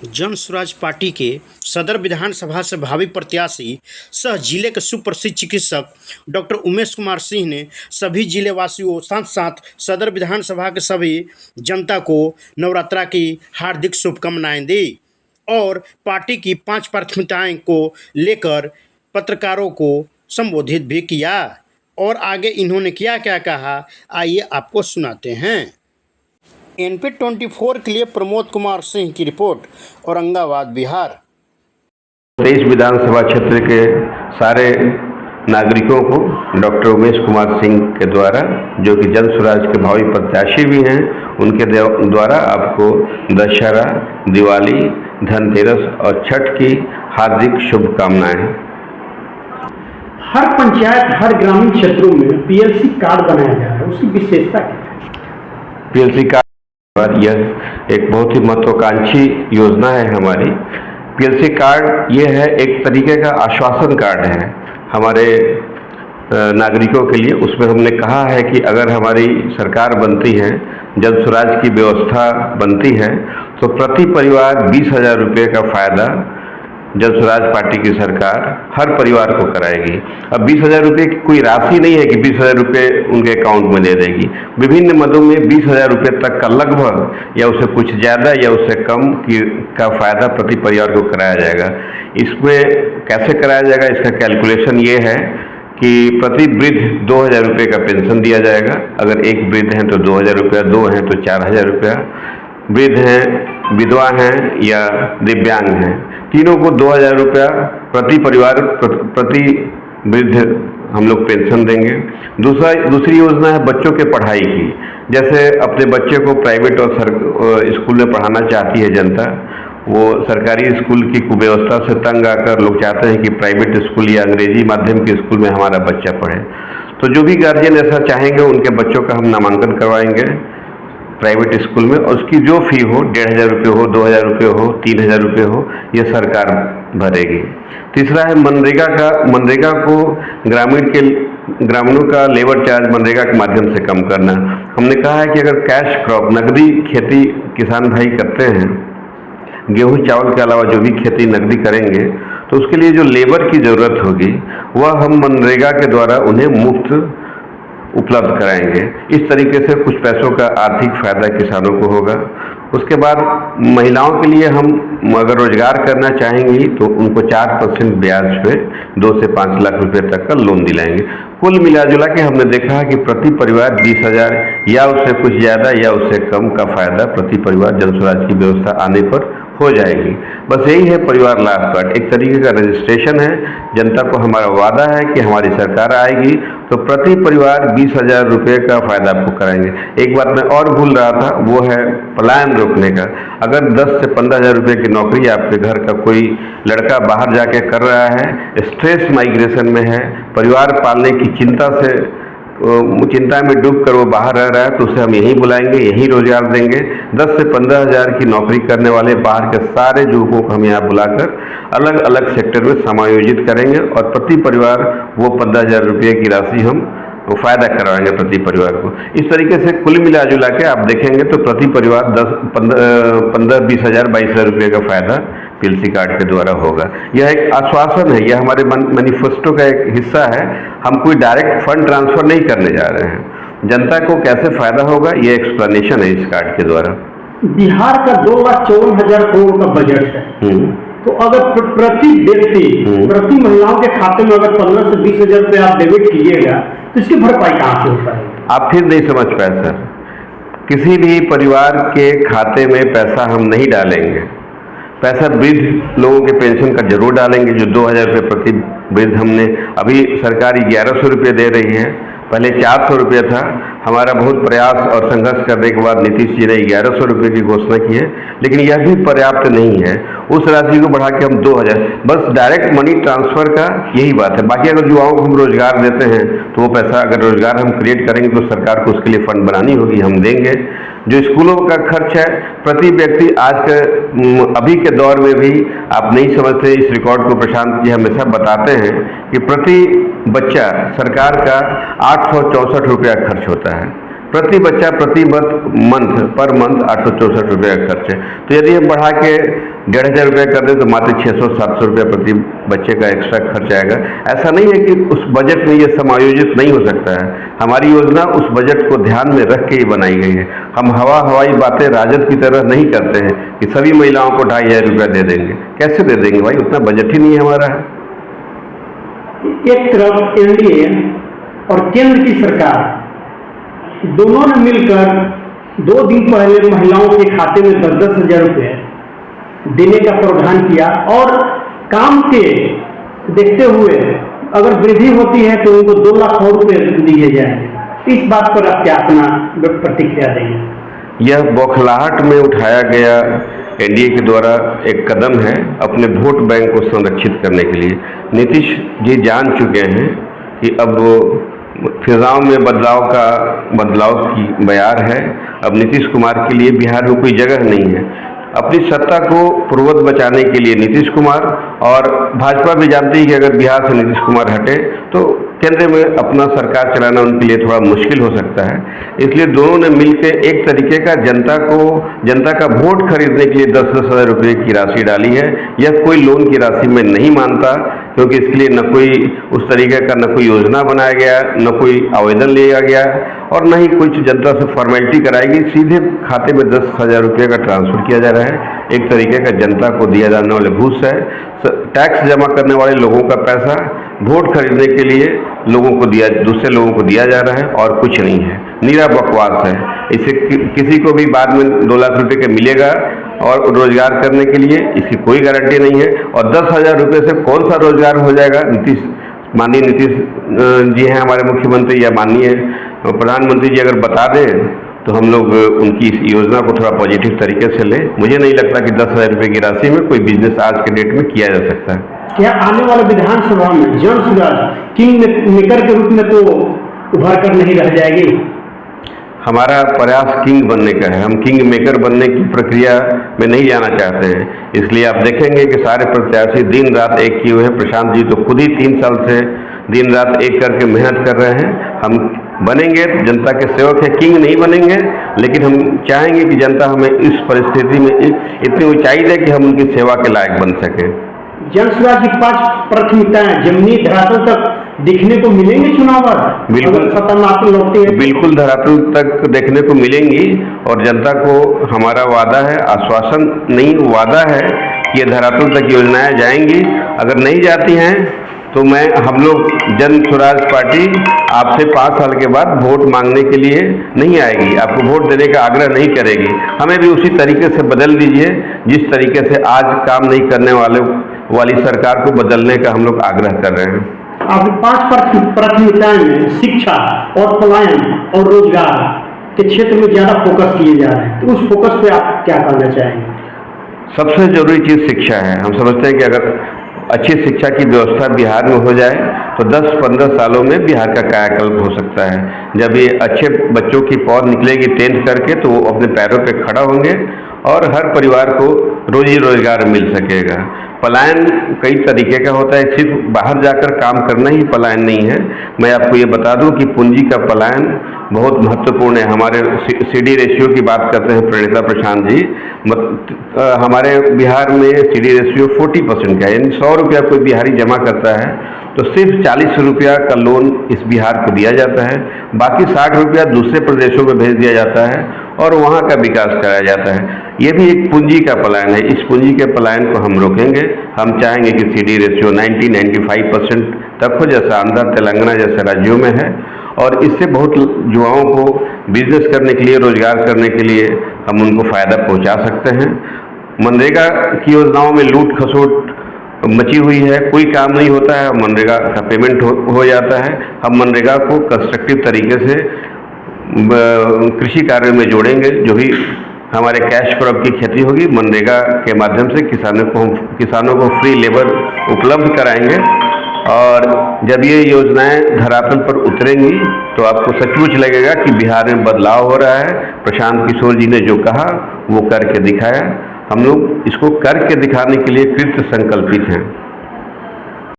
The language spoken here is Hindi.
जन स्वराज पार्टी के सदर विधानसभा से भावी प्रत्याशी सह जिले के सुप्रसिद्ध चिकित्सक डॉक्टर उमेश कुमार सिंह ने सभी जिले वासियों साथ साथ सदर विधानसभा के सभी जनता को नवरात्रा की हार्दिक शुभकामनाएं दी और पार्टी की 5 प्राथमिकताएं को लेकर पत्रकारों को संबोधित भी किया। और आगे इन्होंने क्या क्या कहा, आइए आपको सुनाते हैं। NP 24 के लिए प्रमोद कुमार सिंह की रिपोर्ट, औरंगाबाद, बिहार। 23 विधानसभा क्षेत्र के सारे नागरिकों को डॉक्टर उमेश कुमार सिंह के द्वारा, जो कि जन स्वराज के भावी प्रत्याशी भी हैं, उनके द्वारा आपको दशहरा, दिवाली, धनतेरस और छठ की हार्दिक शुभकामनाएं। हर पंचायत, हर ग्रामीण क्षेत्रों में PLC कार्ड बनाया जा रहा है, उसकी विशेषता क्या है? PLC कार्ड यह एक बहुत ही महत्वाकांक्षी योजना है हमारी। PLC कार्ड ये है एक तरीके का आश्वासन कार्ड है हमारे नागरिकों के लिए। उसमें हमने कहा है कि अगर हमारी सरकार बनती है, जन स्वराज की व्यवस्था बनती है, तो प्रति परिवार 20,000 रुपये का फ़ायदा जन स्वराज पार्टी की सरकार हर परिवार को कराएगी। अब 20,000 रुपये की कोई राशि नहीं है कि 20,000 रुपये उनके अकाउंट में दे देगी। विभिन्न मदों में 20,000 रुपये तक का लगभग या उससे कुछ ज़्यादा या उससे कम का फ़ायदा प्रति परिवार को कराया जाएगा। इसमें कैसे कराया जाएगा, इसका कैलकुलेशन ये है कि प्रति वृद्ध 2,000 रुपये का पेंशन दिया जाएगा। अगर एक वृद्ध हैं तो 2,000 रुपया, 2 हैं तो 4,000 रुपया, वृद्ध हैं, विधवा हैं या दिव्यांग हैं, तीनों को 2,000 रुपया प्रति परिवार प्रति वृद्ध हम लोग पेंशन देंगे। दूसरी योजना है बच्चों के पढ़ाई की। जैसे अपने बच्चे को प्राइवेट और स्कूल में पढ़ाना चाहती है जनता, वो सरकारी स्कूल की कुव्यवस्था से तंग आकर लोग चाहते हैं कि प्राइवेट स्कूल या अंग्रेजी माध्यम के स्कूल में हमारा बच्चा पढ़े। तो जो भी गार्जियन ऐसा चाहेंगे उनके बच्चों का हम नामांकन करवाएंगे प्राइवेट स्कूल में, और उसकी जो फ़ी हो, 1,500 रुपये हो, 2,000 रुपये हो, 3,000 रुपये हो, ये सरकार भरेगी। तीसरा है मनरेगा को ग्रामीणों का लेबर चार्ज मनरेगा के माध्यम से कम करना। हमने कहा है कि अगर कैश क्रॉप, नकदी खेती किसान भाई करते हैं, गेहूँ चावल के अलावा जो भी खेती नकदी करेंगे, तो उसके लिए जो लेबर की ज़रूरत होगी वह हम मनरेगा के द्वारा उन्हें मुफ्त उपलब्ध कराएंगे। इस तरीके से कुछ पैसों का आर्थिक फायदा किसानों को होगा। उसके बाद महिलाओं के लिए हम अगर रोजगार करना चाहेंगी तो उनको 4% ब्याज पे 2 से 5 लाख रुपए तक का लोन दिलाएंगे। कुल मिला जुला के हमने देखा है कि प्रति परिवार 20,000 या उससे कुछ ज़्यादा या उससे कम का फायदा प्रति परिवार जन स्वराज की व्यवस्था आने पर हो जाएगी। बस यही है परिवार लाभ कार्ड, एक तरीके का रजिस्ट्रेशन है। जनता को हमारा वादा है कि हमारी सरकार आएगी तो प्रति परिवार 20,000 रुपये का फ़ायदा आपको कराएंगे। एक बात मैं और भूल रहा था, वो है पलायन रोकने का। अगर 10 से 15,000 रुपये की नौकरी आपके घर का कोई लड़का बाहर जाके कर रहा है, स्ट्रेस माइग्रेशन में है, परिवार पालने की चिंता में डूब कर वो बाहर रह रहा है, तो उसे हम यहीं बुलाएंगे, यहीं रोजगार देंगे। 10 से 15,000 की नौकरी करने वाले बाहर के सारे युवकों को हम यहाँ बुलाकर अलग अलग सेक्टर में समायोजित करेंगे और प्रति परिवार वो 15,000 रुपये की राशि हम फ़ायदा करवाएंगे प्रति परिवार को। इस तरीके से कुल मिला जुला के आप देखेंगे तो प्रति परिवार 15, 20,000, 22,000 रुपये का फ़ायदा PLC कार्ड के द्वारा होगा। यह एक आश्वासन है, यह हमारे मैनिफेस्टो का एक हिस्सा है। हम कोई डायरेक्ट फंड ट्रांसफ़र नहीं करने जा रहे हैं। जनता को कैसे फ़ायदा होगा, ये एक्सप्लेनेशन है इस कार्ड के द्वारा। बिहार का 2,54,000 करोड़ का बजट है, तो अगर प्रति व्यक्ति, प्रति महिलाओं के खाते में अगर 15 से 20,000 रुपये आप डेबिट कीजिएगा तो इसकी भरपाई कहाँ से हो पाएगी? आप फिर नहीं समझ पाए सर। किसी भी परिवार के खाते में पैसा हम नहीं डालेंगे। पैसा वृद्ध लोगों के पेंशन का जरूर डालेंगे, जो 2,000 रुपये प्रति वृद्ध हमने, अभी सरकार 1,100 रुपये दे रही है, पहले 400 रुपये था। हमारा बहुत प्रयास और संघर्ष करने के बाद नीतीश जी ने 1,100 रुपये की घोषणा की है, लेकिन यह भी पर्याप्त नहीं है। उस राशि को बढ़ा के हम 2,000, बस डायरेक्ट मनी ट्रांसफ़र का यही बात है। बाकी अगर युवाओं को हम रोजगार देते हैं तो वो पैसा, अगर रोजगार हम क्रिएट करेंगे तो सरकार को उसके लिए फंड बनानी होगी, हम देंगे। जो स्कूलों का खर्च है प्रति व्यक्ति, आज के अभी के दौर में भी आप नहीं समझते, इस रिकॉर्ड को प्रशांत जी हमेशा बताते हैं कि प्रति बच्चा सरकार का 864 रुपया खर्च होता है। प्रति बच्चा प्रति मंथ पर मंथ 864 रुपये का खर्च है। तो यदि हम बढ़ा के 1,500 रुपया कर दे तो मात्र 600-700 रुपया प्रति बच्चे का एक्स्ट्रा खर्च आएगा। ऐसा नहीं है कि उस बजट में ये समायोजित नहीं हो सकता है। हमारी योजना उस बजट को ध्यान में रख के ही बनाई गई है। हम हवाई बातें राजद की तरह नहीं करते हैं कि सभी महिलाओं को 2,500 रुपया दे देंगे। कैसे दे देंगे भाई, उतना बजट ही नहीं है हमारा। एक तरफ एनडीए और केंद्र की सरकार दोनों ने मिलकर 2 दिन पहले महिलाओं के खाते में 10-10 हजार रुपये देने का प्रावधान किया और काम के देखते हुए अगर वृद्धि होती है तो उनको 2 लाख और रुपये दिए जाएंगे। इस बात पर आप क्या अपना प्रतिक्रिया देंगे? यह बौखलाहट में उठाया गया एनडीए के द्वारा एक कदम है अपने वोट बैंक को संरक्षित करने के लिए। नीतीश जी जान चुके हैं कि अब फिजाओं में बदलाव की बयार है। अब नीतीश कुमार के लिए बिहार में कोई जगह नहीं है। अपनी सत्ता को पूर्ववत बचाने के लिए नीतीश कुमार, और भाजपा भी जानती है कि अगर बिहार से नीतीश कुमार हटे तो केंद्र में अपना सरकार चलाना उनके लिए थोड़ा मुश्किल हो सकता है। इसलिए दोनों ने मिलकर एक तरीके का जनता का वोट खरीदने के लिए 10-10 हज़ार रुपये की राशि डाली है। यह कोई लोन की राशि में नहीं मानता, क्योंकि इसके लिए न कोई उस तरीके का न कोई योजना बनाया गया, न कोई आवेदन लिया गया और न ही कुछ जनता से फॉर्मेलिटी कराएगी। सीधे खाते में 10 हज़ार रुपये का ट्रांसफर किया जा रहा है। एक तरीके का जनता को दिया जाने वाले घूस है। टैक्स जमा करने वाले लोगों का पैसा वोट खरीदने के लिए दूसरे लोगों को दिया जा रहा है और कुछ नहीं है। नीरा बकवास है। इसे किसी को भी बाद में 2 लाख रुपये का मिलेगा और रोजगार करने के लिए इसकी कोई गारंटी नहीं है। और 10 हज़ार रुपये से कौन सा रोजगार हो जाएगा? माननीय नीतीश जी हैं हमारे मुख्यमंत्री या माननीय प्रधानमंत्री जी अगर बता दें तो हम लोग उनकी इस योजना को थोड़ा पॉजिटिव तरीके से लें। मुझे नहीं लगता कि 10 हज़ार रुपये की राशि में कोई बिजनेस आज के डेट में किया जा सकता है। क्या आने वाले विधानसभा में जन सुराज किंग मेकर के रूप में तो उभर कर नहीं रह जाएगी? हमारा प्रयास किंग बनने का है। हम किंग मेकर बनने की प्रक्रिया में नहीं जाना चाहते हैं। इसलिए आप देखेंगे कि सारे प्रत्याशी दिन रात एक किए हुए हैं। प्रशांत जी तो खुद ही 3 साल से दिन रात एक करके मेहनत कर रहे हैं। हम बनेंगे तो जनता के सेवक है, किंग नहीं बनेंगे, लेकिन हम चाहेंगे कि जनता हमें इस परिस्थिति में इतनी ऊंचाई दे कि हम उनकी सेवा के लायक बन सकें। जनसुराज की 5 प्राथमिकताएं जमीनी धरातल तक दिखने को मिलेंगी चुनाव बाद? बिल्कुल सत्ता में आते लौटते हैं बिल्कुल धरातल तक देखने को मिलेंगी और जनता को हमारा वादा है, आश्वासन नहीं वादा है कि ये धरातल तक योजनाएं जाएंगी। अगर नहीं जाती हैं तो हम लोग जन स्वराज पार्टी आपसे 5 साल के बाद वोट मांगने के लिए नहीं आएगी, आपको वोट देने का आग्रह नहीं करेगी। हमें भी उसी तरीके से बदल दीजिए जिस तरीके से आज काम नहीं करने वाली सरकार को बदलने का हम लोग आग्रह कर रहे हैं। आपकी 5 प्राथमिकताएं में शिक्षा और पलायन और रोजगार के क्षेत्र में ज्यादा फोकस किए जा रहे हैं, तो उस फोकस पे आप क्या कहना चाहेंगे? सबसे जरूरी चीज़ शिक्षा है। हम समझते हैं कि अगर अच्छी शिक्षा की व्यवस्था बिहार में हो जाए तो 10-15 सालों में बिहार का कायाकल्प हो सकता है। जब ये अच्छे बच्चों की पौध निकलेगी 10th करके तो वो अपने पैरों पे खड़ा होंगे और हर परिवार को रोजी रोजगार मिल सकेगा। पलायन कई तरीके का होता है, सिर्फ बाहर जाकर काम करना ही पलायन नहीं है। मैं आपको ये बता दूं कि पूंजी का पलायन बहुत महत्वपूर्ण है। हमारे CD रेशियो की बात करते हैं प्रणीता प्रशांत जी, हमारे बिहार में CD रेशियो 40% का है, यानी 100 रुपया कोई बिहारी जमा करता है तो सिर्फ 40 रुपया का लोन इस बिहार को दिया जाता है। बाकी 60 रुपया दूसरे प्रदेशों में भेज दिया जाता है और वहाँ का विकास कराया जाता है। ये भी एक पूंजी का पलायन है। इस पूंजी के पलायन को हम रोकेंगे। हम चाहेंगे कि CD रेशियो 90-95% तक हो, जैसा आंध्र तेलंगाना जैसे राज्यों में है, और इससे बहुत युवाओं को बिजनेस करने के लिए, रोजगार करने के लिए हम उनको फ़ायदा पहुंचा सकते हैं। मनरेगा की योजनाओं में लूट खसोट मची हुई है, कोई काम नहीं होता है, मनरेगा का पेमेंट हो जाता है। हम मनरेगा को कंस्ट्रक्टिव तरीके से कृषि कार्य में जोड़ेंगे। जो भी हमारे कैश क्रॉप की खेती होगी मनरेगा के माध्यम से किसानों को फ्री लेबर उपलब्ध कराएंगे। और जब ये योजनाएं धरातल पर उतरेंगी तो आपको सचमुच लगेगा कि बिहार में बदलाव हो रहा है। प्रशांत किशोर जी ने जो कहा वो करके दिखाया। हम लोग इसको करके दिखाने के लिए कृत संकल्पित हैं।